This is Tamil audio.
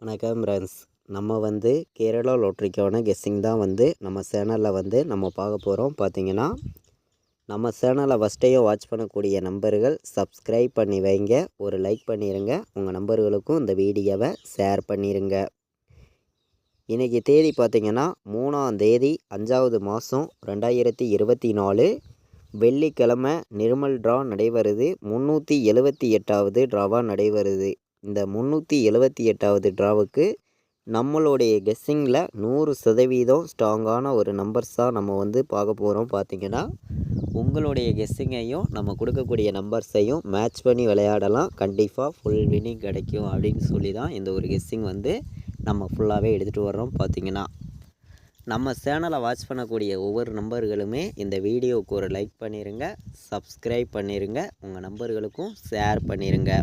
வணக்கம் ஃப்ரெண்ட்ஸ். நம்ம கேரளா லாட்ரிக்கான கெஸ்ஸிங் தான் நம்ம சேனலில் நம்ம பார்க்க போகிறோம். பார்த்தீங்கன்னா நம்ம சேனலை ஃபஸ்ட்டையும் வாட்ச் பண்ணக்கூடிய நம்பர்கள் சப்ஸ்கிரைப் பண்ணி வைங்க, ஒரு லைக் பண்ணிடுங்க, உங்கள் நம்பர்களுக்கும் இந்த வீடியோவை ஷேர் பண்ணிடுங்க. இன்றைக்கி தேதி பார்த்திங்கன்னா 3ஆம் தேதி 5வது மாதம் 2024 வெள்ளிக்கிழமை. நிர்மல் ட்ரா நடைபெறுது. 378வது ட்ராவாக நடைபெறுது. இந்த 378வது ட்ராவுக்கு நம்மளுடைய கெஸ்ஸிங்கில் 100% ஸ்ட்ராங்கான ஒரு நம்பர்ஸாக நம்ம பார்க்க போகிறோம். பார்த்திங்கன்னா உங்களுடைய கெஸ்ஸிங்கையும் நம்ம கொடுக்கக்கூடிய நம்பர்ஸையும் மேட்ச் பண்ணி விளையாடலாம். கண்டிப்பாக ஃபுல் வின்னிங் கிடைக்கும் அப்படின்னு சொல்லி தான் இந்த ஒரு கெஸ்ஸிங் நம்ம ஃபுல்லாகவே எடுத்துகிட்டு வர்றோம். பார்த்திங்கன்னா நம்ம சேனலை வாட்ச் பண்ணக்கூடிய ஒவ்வொரு நம்பர்களுமே இந்த வீடியோவுக்கு ஒரு லைக் பண்ணிடுங்க, சப்ஸ்கிரைப் பண்ணிடுங்க, உங்கள் நம்பர்களுக்கும் ஷேர் பண்ணிடுங்க.